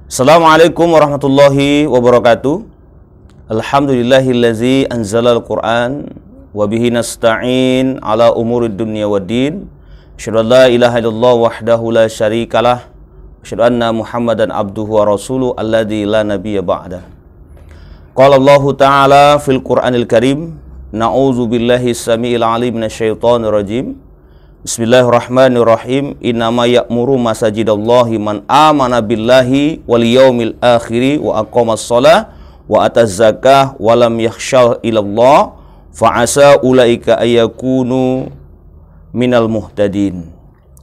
Assalamualaikum warahmatullahi wabarakatuh. Alhamdulillahillazi anzalal Qur'an wa bihi nasta'in ala umurid dunya waddin. Asyhadu an la ilaha illallah wahdahu la syarikalah. Asyhadu anna Muhammadan abduhu wa rasuluhu alladzi la nabiyya ba'dah. Qala Allah Ta'ala fil Qur'anil Karim, na'udzu billahi samiil alim minasyaitonir rajim. Bismillahirrahmanirrahim. Innama ya'muru masajidallahi man amana billahi wal yaumil akhiri wa aqamas shalah wa ataz zakah wa lam yakhsha ilallah fa asa ulaika ayyakunu minal muhtadin.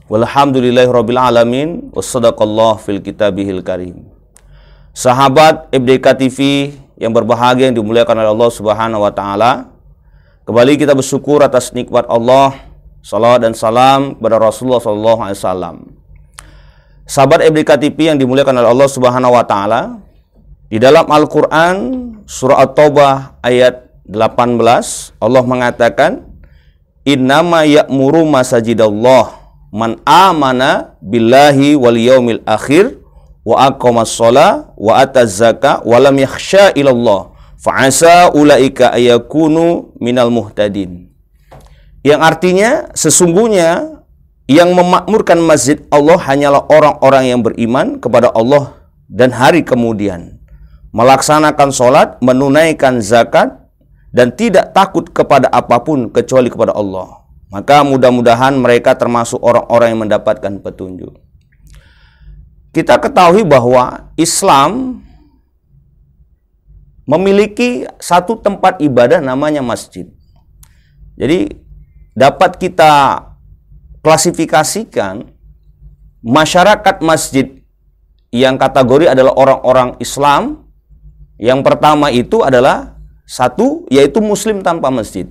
Walhamdulillahirabbil alamin wassadaqallahu fil kitabihil karim. Sahabat FDK TV yang berbahagia yang dimuliakan oleh Allah Subhanahu wa taala, kembali kita bersyukur atas nikmat Allah. Salawat dan salam kepada Rasulullah SAW. Sahabat FDK TV yang dimuliakan oleh Allah Subhanahu wa taala, di dalam Al-Qur'an surah At-Taubah ayat 18 Allah mengatakan, innama ya'muru masajidallah man amana billahi wal yaumil akhir wa aqamas shalah wa ataz zakah wa lam yakhsha ilallah fa asa ulaika ayyakunu minal muhtadin. Yang artinya sesungguhnya yang memakmurkan masjid Allah hanyalah orang-orang yang beriman kepada Allah dan hari kemudian, melaksanakan sholat, menunaikan zakat, dan tidak takut kepada apapun kecuali kepada Allah. Maka mudah-mudahan mereka termasuk orang-orang yang mendapatkan petunjuk. Kita ketahui bahwa Islam memiliki satu tempat ibadah namanya masjid. Jadi dapat kita klasifikasikan masyarakat masjid yang kategori adalah orang-orang Islam. Yang pertama itu adalah satu, yaitu muslim tanpa masjid.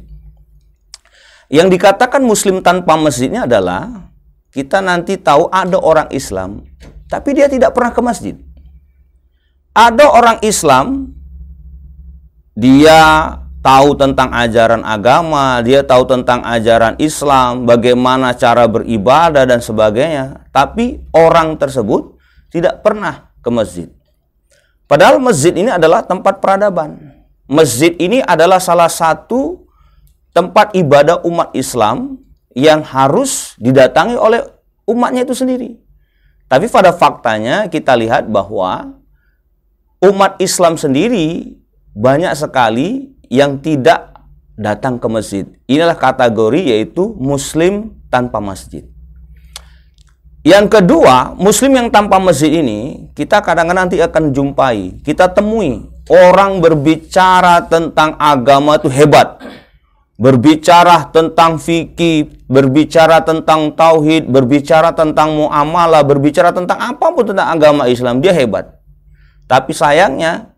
Yang dikatakan muslim tanpa masjidnya adalah kita nanti tahu ada orang Islam tapi dia tidak pernah ke masjid. Ada orang Islam, dia tahu tentang ajaran agama, dia tahu tentang ajaran Islam, bagaimana cara beribadah dan sebagainya, tapi orang tersebut tidak pernah ke masjid. Padahal masjid ini adalah tempat peradaban. Masjid ini adalah salah satu tempat ibadah umat Islam yang harus didatangi oleh umatnya itu sendiri. Tapi pada faktanya kita lihat bahwa umat Islam sendiri banyak sekali yang tidak datang ke masjid. Inilah kategori yaitu muslim tanpa masjid. Yang kedua, muslim yang tanpa masjid ini kita kadang-kadang nanti akan jumpai, kita temui orang berbicara tentang agama itu hebat. Berbicara tentang fikih, berbicara tentang tauhid, berbicara tentang muamalah, berbicara tentang apapun tentang agama Islam, dia hebat. Tapi sayangnya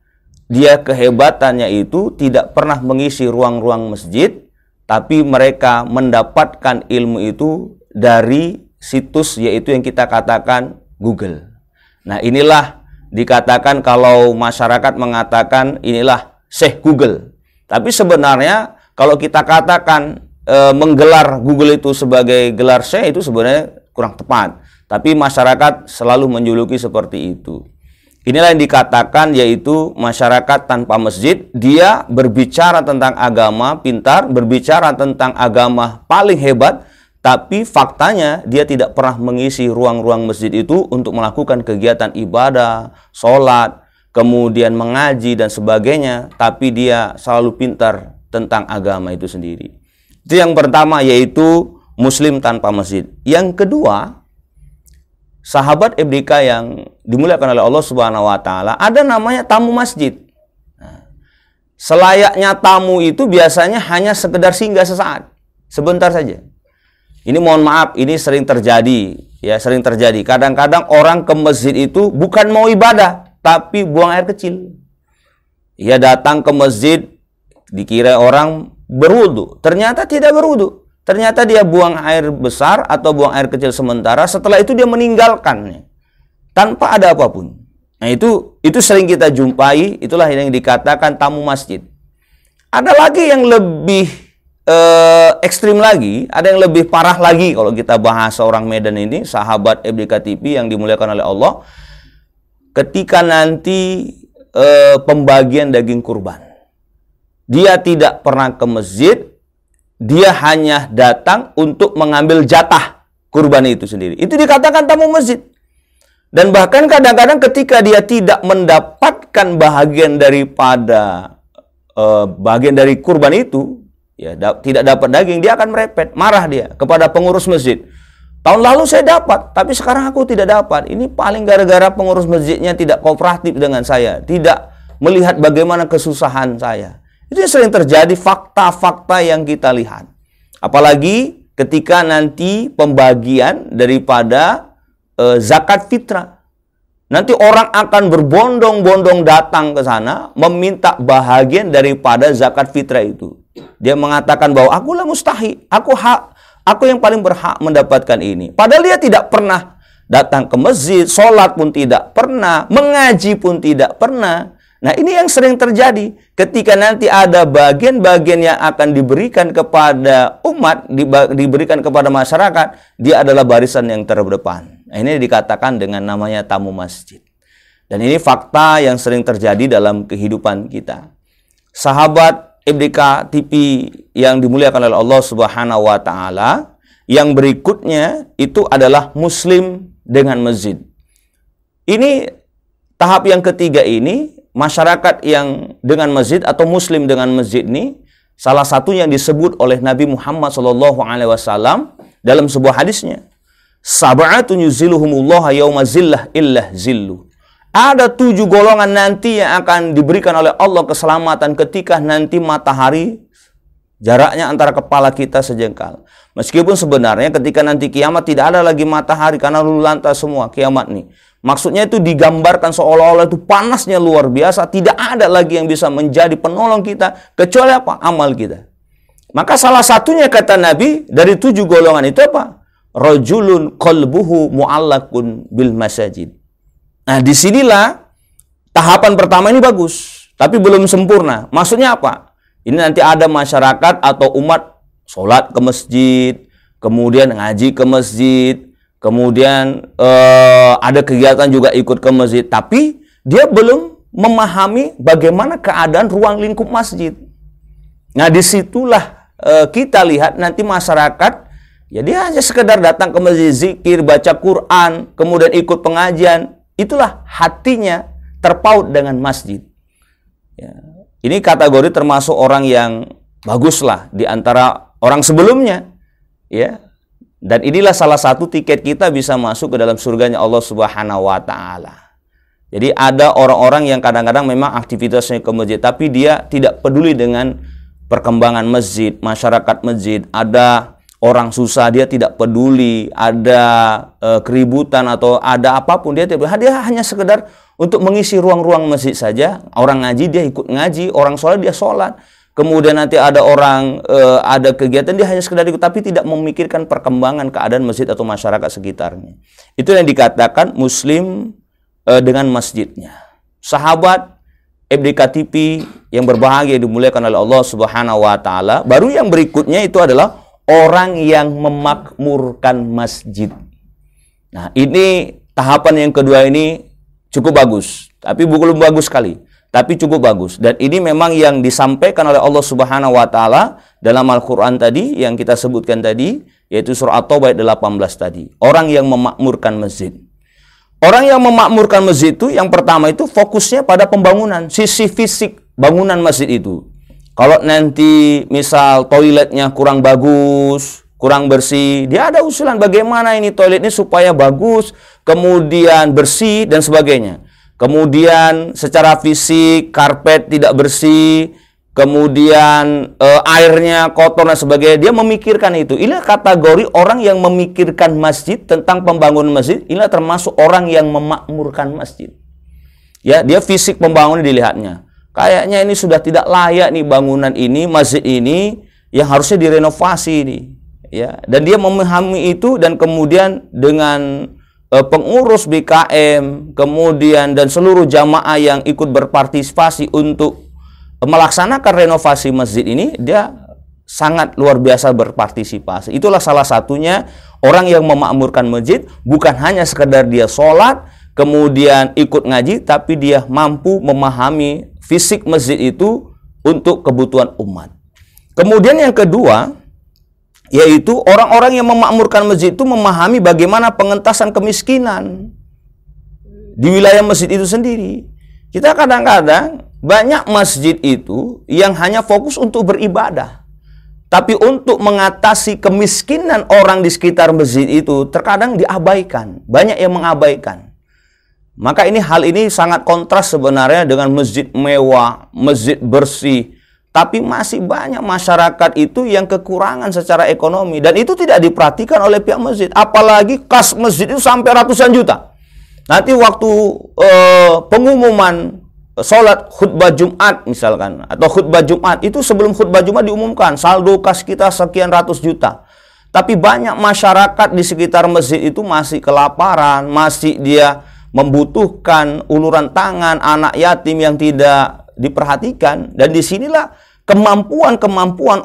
dia kehebatannya itu tidak pernah mengisi ruang-ruang masjid, tapi mereka mendapatkan ilmu itu dari situs yaitu yang kita katakan Google. Nah, inilah dikatakan kalau masyarakat mengatakan inilah Syekh Google. Tapi sebenarnya kalau kita katakan menggelar Google itu sebagai gelar Syekh itu sebenarnya kurang tepat. Tapi masyarakat selalu menjuluki seperti itu. Inilah yang dikatakan yaitu masyarakat tanpa masjid. Dia berbicara tentang agama pintar, berbicara tentang agama paling hebat, tapi faktanya dia tidak pernah mengisi ruang-ruang masjid itu untuk melakukan kegiatan ibadah, sholat, kemudian mengaji dan sebagainya, tapi dia selalu pintar tentang agama itu sendiri. Itu yang pertama, yaitu muslim tanpa masjid. Yang kedua, sahabat FDK yang dimuliakan oleh Allah Subhanahu wa taala, ada namanya tamu masjid. Nah, selayaknya tamu itu biasanya hanya sekedar singgah sesaat, sebentar saja. Ini mohon maaf, ini sering terjadi, ya sering terjadi. Kadang-kadang orang ke masjid itu bukan mau ibadah, tapi buang air kecil. Ia datang ke masjid, dikira orang berwudu, ternyata tidak berwudu. Ternyata dia buang air besar atau buang air kecil sementara, setelah itu dia meninggalkannya tanpa ada apapun. Nah, itu sering kita jumpai, itulah yang dikatakan tamu masjid. Ada lagi yang lebih ekstrim lagi, ada yang lebih parah lagi kalau kita bahas orang Medan ini, sahabat FDK TV yang dimuliakan oleh Allah. ketika nanti pembagian daging kurban. Dia tidak pernah ke masjid, dia hanya datang untuk mengambil jatah kurban itu sendiri. Itu dikatakan tamu masjid. Dan bahkan kadang-kadang ketika dia tidak mendapatkan bagian daripada bagian dari kurban itu, ya tidak dapat daging, dia akan merepet, marah dia kepada pengurus masjid. Tahun lalu saya dapat, tapi sekarang aku tidak dapat. Ini paling gara-gara pengurus masjidnya tidak kooperatif dengan saya, tidak melihat bagaimana kesusahan saya. Itu yang sering terjadi, fakta-fakta yang kita lihat. Apalagi ketika nanti pembagian daripada zakat fitrah. Nanti orang akan berbondong-bondong datang ke sana meminta bahagian daripada zakat fitrah itu. Dia mengatakan bahwa akulah mustahi, aku yang paling berhak mendapatkan ini. Padahal dia tidak pernah datang ke masjid, sholat pun tidak pernah, mengaji pun tidak pernah. Nah, ini yang sering terjadi ketika nanti ada bagian-bagian yang akan diberikan kepada umat, diberikan kepada masyarakat, dia adalah barisan yang terdepan. Nah, ini dikatakan dengan namanya tamu masjid. Dan ini fakta yang sering terjadi dalam kehidupan kita. Sahabat MDK TV yang dimuliakan oleh Allah Subhanahu wa taala, yang berikutnya itu adalah muslim dengan masjid. Ini tahap yang ketiga ini, masyarakat yang dengan masjid atau muslim dengan masjid ini, salah satu yang disebut oleh Nabi Muhammad SAW dalam sebuah hadisnya. Sab'atun yuzilluhumullah yawma zillah illa zillu. Ada 7 golongan nanti yang akan diberikan oleh Allah keselamatan ketika nanti matahari jaraknya antara kepala kita sejengkal. Meskipun sebenarnya ketika nanti kiamat tidak ada lagi matahari karena lulu lantas semua kiamat nih. Maksudnya itu digambarkan seolah-olah itu panasnya luar biasa, tidak ada lagi yang bisa menjadi penolong kita kecuali apa? Amal kita. Maka salah satunya kata Nabi dari 7 golongan itu apa? Rajulun qalbuhu mu'allakun bil masajid. Nah, disinilah tahapan pertama ini bagus, tapi belum sempurna. Maksudnya apa? Ini nanti ada masyarakat atau umat sholat ke masjid, kemudian ngaji ke masjid, kemudian ada kegiatan juga ikut ke masjid, tapi dia belum memahami bagaimana keadaan ruang lingkup masjid. Nah, disitulah kita lihat nanti masyarakat, ya dia hanya sekedar datang ke masjid, zikir, baca Quran, kemudian ikut pengajian. Itulah hatinya terpaut dengan masjid. Ya. Ini kategori termasuk orang yang baguslah di antara orang sebelumnya. Ya. Dan inilah salah satu tiket kita bisa masuk ke dalam surganya Allah Subhanahu wa taala. Jadi ada orang-orang yang kadang-kadang memang aktivitasnya ke masjid, tapi dia tidak peduli dengan perkembangan masjid, masyarakat masjid. Ada orang susah, dia tidak peduli, ada keributan atau ada apapun, dia tidak peduli. Dia hanya sekedar untuk mengisi ruang-ruang masjid saja. Orang ngaji, dia ikut ngaji. Orang sholat, dia sholat. Kemudian nanti ada orang, ada kegiatan, dia hanya sekedar ikut, tapi tidak memikirkan perkembangan keadaan masjid atau masyarakat sekitarnya. Itu yang dikatakan muslim dengan masjidnya. Sahabat MDK TV yang berbahagia dimuliakan oleh Allah Subhanahu wa taala. Baru yang berikutnya itu adalah orang yang memakmurkan masjid. Nah, ini tahapan yang kedua ini cukup bagus, tapi belum bagus sekali, tapi cukup bagus. Dan ini memang yang disampaikan oleh Allah Subhanahu wa taala dalam Al-Qur'an tadi yang kita sebutkan tadi, yaitu surah At-Taubah ayat 18 tadi. Orang yang memakmurkan masjid. Orang yang memakmurkan masjid itu yang pertama itu fokusnya pada pembangunan, sisi fisik bangunan masjid itu. Kalau nanti misal toiletnya kurang bagus, kurang bersih, dia ada usulan bagaimana ini toilet ini supaya bagus, kemudian bersih dan sebagainya. Kemudian secara fisik karpet tidak bersih, kemudian airnya kotor dan sebagainya. Dia memikirkan itu. Inilah kategori orang yang memikirkan masjid, tentang pembangunan masjid. Inilah termasuk orang yang memakmurkan masjid. Ya, dia fisik pembangunan dilihatnya. Kayaknya ini sudah tidak layak nih bangunan ini, masjid ini yang harusnya direnovasi nih. Ya, dan dia memahami itu dan kemudian dengan pengurus BKM, kemudian dan seluruh jamaah yang ikut berpartisipasi untuk melaksanakan renovasi masjid ini, dia sangat luar biasa berpartisipasi. Itulah salah satunya orang yang memakmurkan masjid, bukan hanya sekedar dia sholat, kemudian ikut ngaji, tapi dia mampu memahami fisik masjid itu untuk kebutuhan umat. Kemudian yang kedua, yaitu orang-orang yang memakmurkan masjid itu memahami bagaimana pengentasan kemiskinan di wilayah masjid itu sendiri. Kita kadang-kadang banyak masjid itu yang hanya fokus untuk beribadah, tapi untuk mengatasi kemiskinan orang di sekitar masjid itu terkadang diabaikan. Banyak yang mengabaikan. Maka hal ini sangat kontras sebenarnya dengan masjid mewah, masjid bersih. Tapi masih banyak masyarakat itu yang kekurangan secara ekonomi. Dan itu tidak diperhatikan oleh pihak masjid. Apalagi kas masjid itu sampai ratusan juta. Nanti waktu pengumuman sholat khutbah Jumat misalkan, atau khutbah Jumat, itu sebelum khutbah Jumat diumumkan saldo kas kita sekian ratus juta. Tapi banyak masyarakat di sekitar masjid itu masih kelaparan, masih dia membutuhkan uluran tangan, anak yatim yang tidak diperhatikan. Dan disinilah kemampuan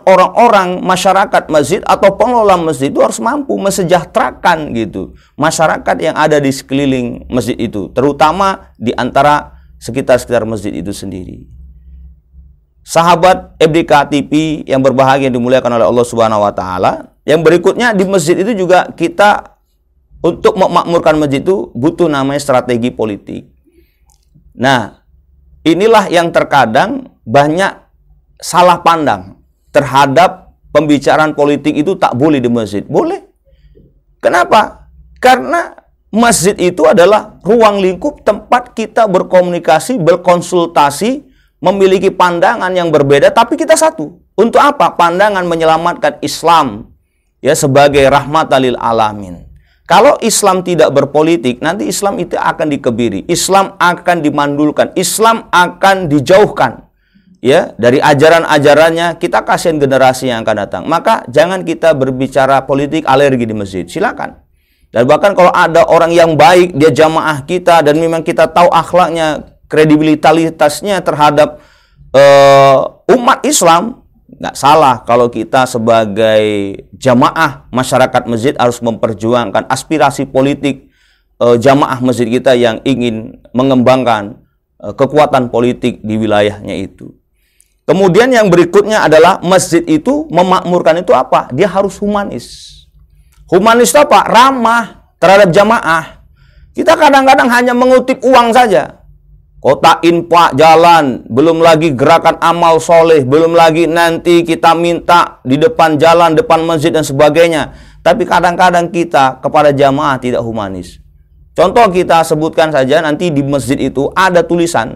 orang-orang masyarakat masjid atau pengelola masjid itu harus mampu mesejahterakan gitu masyarakat yang ada di sekeliling masjid itu, terutama di antara sekitar masjid itu sendiri. Sahabat FDK TV yang berbahagia yang dimuliakan oleh Allah Subhanahu wa taala, yang berikutnya di masjid itu juga kita untuk memakmurkan masjid itu butuh namanya strategi politik. Nah, inilah yang terkadang banyak salah pandang terhadap pembicaraan politik itu. Tak boleh di masjid. Boleh. Kenapa? Karena masjid itu adalah ruang lingkup tempat kita berkomunikasi, berkonsultasi, memiliki pandangan yang berbeda, tapi kita satu. Untuk apa? Pandangan menyelamatkan Islam ya sebagai rahmatan lil alamin. Kalau Islam tidak berpolitik, nanti Islam itu akan dikebiri, Islam akan dimandulkan, Islam akan dijauhkan ya dari ajaran-ajarannya. Kita kasihan generasi yang akan datang. Maka jangan kita berbicara politik alergi di masjid. Silakan. Dan bahkan kalau ada orang yang baik, dia jamaah kita dan memang kita tahu akhlaknya, kredibilitasnya terhadap umat Islam, nggak salah kalau kita sebagai jamaah masyarakat masjid harus memperjuangkan aspirasi politik jamaah masjid kita yang ingin mengembangkan kekuatan politik di wilayahnya itu. Kemudian yang berikutnya adalah masjid itu memakmurkan itu apa? Dia harus humanis. Humanis itu apa? Ramah terhadap jamaah. Kita kadang-kadang hanya mengutip uang saja. Kota infak jalan, belum lagi gerakan amal soleh, belum lagi nanti kita minta di depan jalan, depan masjid dan sebagainya. Tapi kadang-kadang kita kepada jamaah tidak humanis. Contoh kita sebutkan saja, nanti di masjid itu ada tulisan.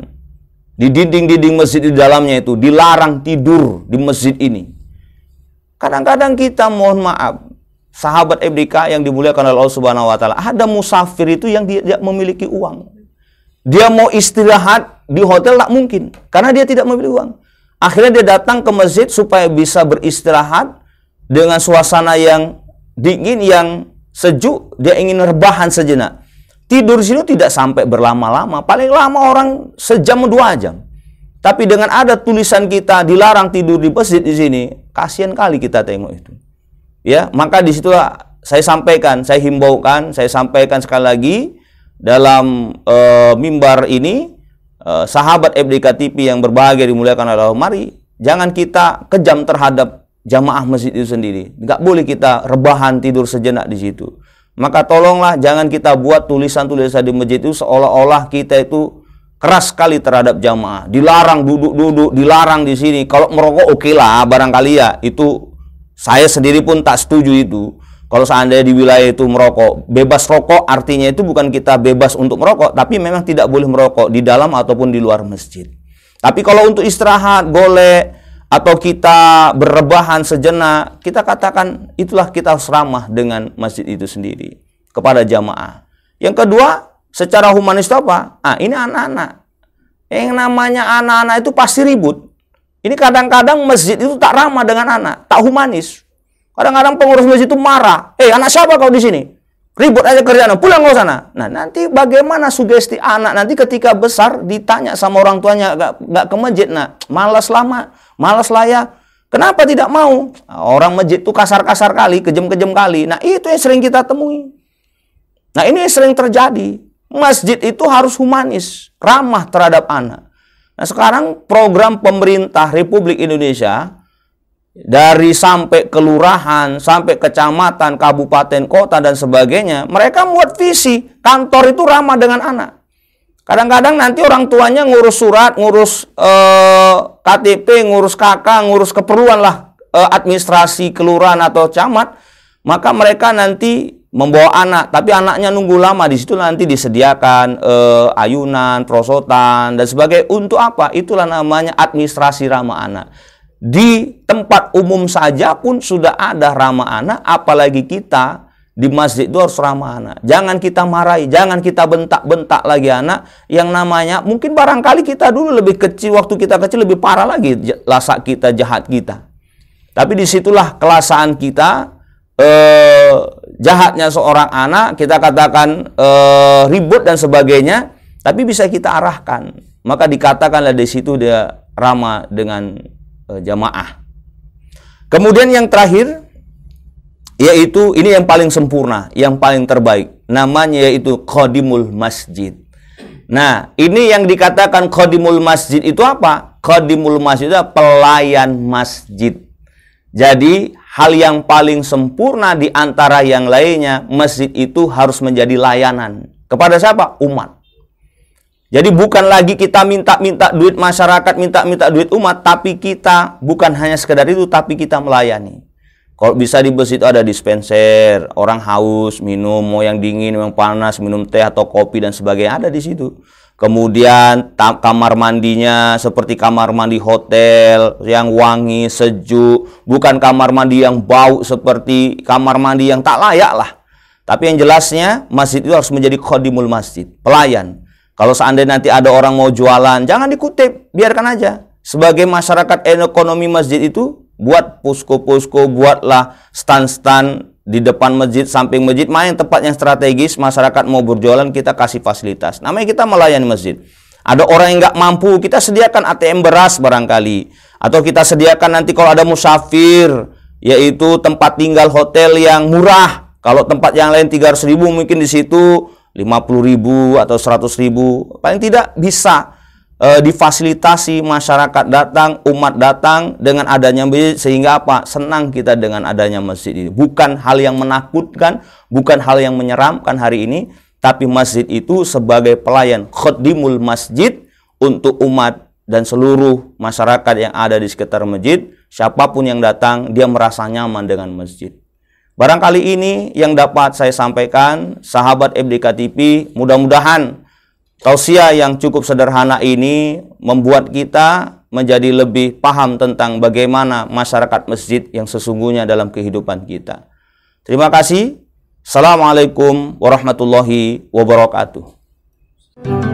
Di dinding-dinding masjid di dalamnya itu, dilarang tidur di masjid ini. Kadang-kadang kita, mohon maaf, sahabat FDK yang dimuliakan oleh Allah Subhanahu wa taala, ada musafir itu yang tidak memiliki uang. Dia mau istirahat di hotel tak mungkin, karena dia tidak memiliki uang. Akhirnya dia datang ke masjid supaya bisa beristirahat dengan suasana yang dingin, yang sejuk. Dia ingin rebahan sejenak. Tidur di sini tidak sampai berlama-lama, paling lama orang sejam 2 jam. Tapi dengan ada tulisan kita dilarang tidur di masjid di sini, kasihan kali kita tengok itu. Ya, maka disitulah saya sampaikan, saya himbaukan, saya sampaikan sekali lagi dalam mimbar ini, sahabat FDK TV yang berbahagia dimuliakan oleh Allah, mari jangan kita kejam terhadap jamaah masjid itu sendiri. Nggak boleh kita rebahan tidur sejenak di situ. Maka tolonglah jangan kita buat tulisan-tulisan di masjid itu seolah-olah kita itu keras sekali terhadap jamaah. Dilarang duduk-duduk, dilarang di sini. Kalau merokok oke lah, barangkali ya. Itu saya sendiri pun tak setuju itu. Kalau seandainya di wilayah itu merokok, bebas rokok artinya itu bukan kita bebas untuk merokok, tapi memang tidak boleh merokok di dalam ataupun di luar masjid. Tapi kalau untuk istirahat, golek, atau kita berrebahan sejenak, kita katakan itulah kita harus ramah dengan masjid itu sendiri kepada jamaah. Yang kedua, secara humanis itu apa? Ini anak-anak. Yang namanya anak-anak itu pasti ribut. Ini kadang-kadang masjid itu tak ramah dengan anak, tak humanis. Kadang-kadang pengurus masjid itu marah. Anak siapa kau di sini? Ribut aja kerjaan, pulang kau sana. Nah, nanti bagaimana sugesti anak nanti ketika besar ditanya sama orang tuanya gak ke masjid, nah malas lama, malas lah ya. Kenapa tidak mau? Nah, orang masjid itu kasar-kasar kali, kejam-kejam kali. Nah, itu yang sering kita temui. Nah, ini yang sering terjadi. Masjid itu harus humanis, ramah terhadap anak. Nah, sekarang program pemerintah Republik Indonesia dari sampai kelurahan, sampai kecamatan, kabupaten, kota, dan sebagainya, mereka membuat visi, kantor itu ramah dengan anak. Kadang-kadang nanti orang tuanya ngurus surat, ngurus KTP, ngurus KK, ngurus keperluan lah, administrasi kelurahan atau camat, maka mereka nanti membawa anak, tapi anaknya nunggu lama. Di situ nanti disediakan ayunan, prosotan, dan sebagainya. Untuk apa? Itulah namanya administrasi ramah anak. Di tempat umum saja pun sudah ada ramah anak, apalagi kita di masjid itu harus ramah anak. Jangan kita marahi, jangan kita bentak-bentak lagi anak. Yang namanya, mungkin barangkali kita dulu lebih kecil, waktu kita kecil lebih parah lagi lasak kita, jahat kita. Tapi disitulah kelasaan kita, jahatnya seorang anak, kita katakan ribut dan sebagainya, tapi bisa kita arahkan. Maka dikatakanlah di situ dia ramah dengan jamaah. Kemudian yang terakhir, yaitu ini yang paling sempurna, yang paling terbaik, namanya yaitu Khadimul Masjid. Nah, ini yang dikatakan Khadimul Masjid itu apa? Khadimul Masjid itu pelayan masjid. Jadi hal yang paling sempurna di antara yang lainnya, masjid itu harus menjadi layanan. Kepada siapa? Umat. Jadi bukan lagi kita minta-minta duit masyarakat, minta-minta duit umat, tapi kita bukan hanya sekedar itu, tapi kita melayani. Kalau bisa di masjid ada dispenser, orang haus, minum, mau yang dingin, mau yang panas, minum teh atau kopi dan sebagainya, ada di situ. Kemudian kamar mandinya seperti kamar mandi hotel yang wangi, sejuk, bukan kamar mandi yang bau seperti kamar mandi yang tak layak lah. Tapi yang jelasnya masjid itu harus menjadi khadimul masjid, pelayan. Kalau seandainya nanti ada orang mau jualan, jangan dikutip, biarkan aja. Sebagai masyarakat ekonomi masjid itu, buat posko-posko, buatlah stand-stand di depan masjid, samping masjid, mana yang tempat yang strategis, masyarakat mau berjualan, kita kasih fasilitas. Namanya kita melayani masjid. Ada orang yang nggak mampu, kita sediakan ATM beras barangkali. Atau kita sediakan nanti kalau ada musafir, yaitu tempat tinggal hotel yang murah. Kalau tempat yang lain 300.000, mungkin di situ 50.000 atau 100.000. Paling tidak bisa difasilitasi, masyarakat datang, umat datang dengan adanya masjid, sehingga apa? Senang kita dengan adanya masjid ini. Bukan hal yang menakutkan, bukan hal yang menyeramkan hari ini, tapi masjid itu sebagai pelayan khadimul masjid untuk umat dan seluruh masyarakat yang ada di sekitar masjid. Siapapun yang datang, dia merasa nyaman dengan masjid. Barangkali ini yang dapat saya sampaikan, sahabat FDK TV. Mudah-mudahan tausiah yang cukup sederhana ini membuat kita menjadi lebih paham tentang bagaimana masyarakat masjid yang sesungguhnya dalam kehidupan kita. Terima kasih. Assalamualaikum warahmatullahi wabarakatuh.